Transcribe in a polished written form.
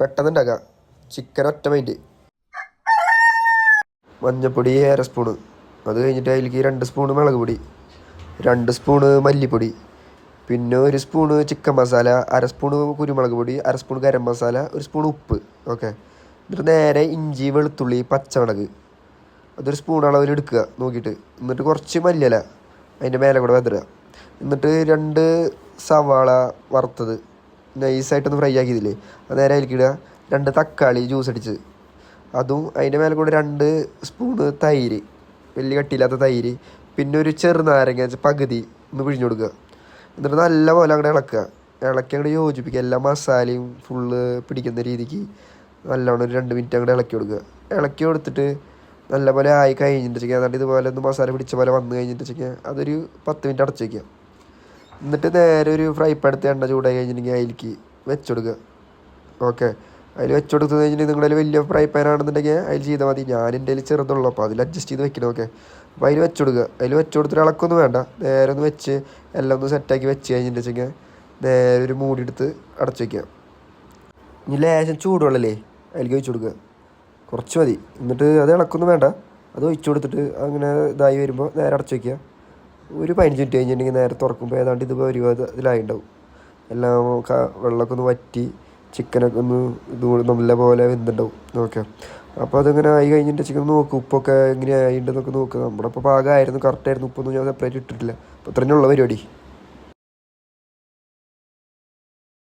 പെട്ടെന്ന് ഉണ്ടാക്കാം. ചിക്കൻ ഒറ്റ മൈൻറ്റ്. മഞ്ഞൾപ്പൊടി 1/2 സ്പൂണ്. അത് കഴിഞ്ഞിട്ട് അതിലേക്ക് 2 സ്പൂണ് മുളക് പൊടി, 2 സ്പൂണ് മല്ലിപ്പൊടി, പിന്നെ 1 സ്പൂണ് ചിക്കൻ മസാല, 1/2 സ്പൂണ് കുരുമുളക് പൊടി, 1/2 സ്പൂൺ ഗരം മസാല, 1 സ്പൂൺ ഉപ്പ്. ഓക്കെ. എന്നിട്ട് നേരെ ഇഞ്ചി വെളുത്തുള്ളി പച്ചമുളക് അതൊരു സ്പൂൺ അളവിൽ എടുക്കുക നോക്കിയിട്ട്. എന്നിട്ട് കുറച്ച് മല്ലിയില അതിൻ്റെ മേലെ കൂടെ വെതറുക. എന്നിട്ട് 2 സവാള വറുത്തത് നൈസായിട്ടൊന്ന് ഫ്രൈ ആക്കിയതില്ലേ അത് നേരെ അതിലേക്ക് ഇടുക. 2 തക്കാളി ജ്യൂസ് അടിച്ച് അതും അതിൻ്റെ മേലെ കൂടെ 2 സ്പൂണ് തൈര്, വലിയ കട്ടിയില്ലാത്ത തൈര്, പിന്നെ ഒരു ചെറുനാരങ്ങ പകുതി ഒന്ന് പിഴിഞ്ഞു കൊടുക്കുക. എന്നിട്ട് നല്ലപോലെ അങ്ങോട്ട് ഇളക്കുക. ഇളക്കി അങ്ങോട്ട് യോജിപ്പിക്കുക. എല്ലാ മസാലയും ഫുള്ള് പിടിക്കുന്ന രീതിക്ക് നല്ലോണം ഒരു 2 മിനിറ്റ് അങ്ങോട്ട് ഇളക്കി കൊടുക്കുക. ഇളക്കി കൊടുത്തിട്ട് നല്ലപോലെ ആയി കഴിഞ്ഞിട്ട് വെച്ചാൽ എന്നിട്ട് ഇതുപോലെ ഒന്ന് മസാല പിടിച്ച പോലെ വന്നു കഴിഞ്ഞിട്ട് വെച്ചാൽ അതൊരു 10 മിനിറ്റ് അടച്ചു വയ്ക്കുക. എന്നിട്ട് നേരെ ഒരു ഫ്രൈ പാൻ എടുത്ത് എണ്ണ ചൂടായി കഴിഞ്ഞിട്ടുണ്ടെങ്കിൽ അതിലേക്ക് വെച്ച് കൊടുക്കുക. ഓക്കെ. അതിൽ വെച്ച് കൊടുത്തു കഴിഞ്ഞിട്ടുണ്ടെങ്കിൽ നിങ്ങളുടെ വലിയ ഫ്രൈ പാൻ ആണെന്നുണ്ടെങ്കിൽ അതിൽ ചെയ്താൽ മതി. ഞാൻ എൻ്റെ കയ്യിൽ ചെറുതുള്ളൂ, അപ്പോൾ അതിൽ അഡ്ജസ്റ്റ് ചെയ്ത് വെക്കണം. ഓക്കെ. അപ്പോൾ അതിൽ വെച്ച് കൊടുക്കുക. അതിൽ വെച്ച് കൊടുത്തിട്ട് ഇളക്കൊന്നും വേണ്ട, നേരെ ഒന്ന് വെച്ച് എല്ലാം ഒന്ന് സെറ്റാക്കി വെച്ച് കഴിഞ്ഞിട്ട് വെച്ചാൽ നേരെ ഒരു മൂടി എടുത്ത് അടച്ചു വയ്ക്കുക. ഇനി ലേശം ചൂടുവെള്ളമല്ലേ അതിലേക്ക് ഒഴിച്ച് കൊടുക്കുക. കുറച്ച് മതി. എന്നിട്ട് അത് ഇളക്കൊന്നും വേണ്ട, അത് ഒഴിച്ച് കൊടുത്തിട്ട് അങ്ങനെ ഇതായി വരുമ്പോൾ നേരെ അടച്ചു വയ്ക്കുക. ഒരു 15 മിനിറ്റ് കഴിഞ്ഞിട്ടുണ്ടെങ്കിൽ നേരെ തുറക്കുമ്പോൾ ഏതാണ്ട് ഇത് ഇതിലായി ഉണ്ടാവും. എല്ലാം വെള്ളമൊക്കെ ഒന്ന് വറ്റി ചിക്കനൊക്കെ ഒന്ന് നല്ല പോലെ വെന്തുണ്ടാവും. ഓക്കെ. അപ്പോൾ അതിങ്ങനെ ആയി കഴിഞ്ഞിട്ട് ചിക്കൻ നോക്കും ഉപ്പൊക്കെ എങ്ങനെയായിട്ടുണ്ടെന്നൊക്കെ നോക്കുക. നമ്മുടെ ഇപ്പോൾ പാകമായിരുന്നു, കറക്റ്റായിരുന്നു. ഉപ്പൊന്നും ഞാൻ സെപ്പറേറ്റ് ഇട്ടിട്ടില്ല. അപ്പോൾ ഇത്രയുള്ള പരിപാടി.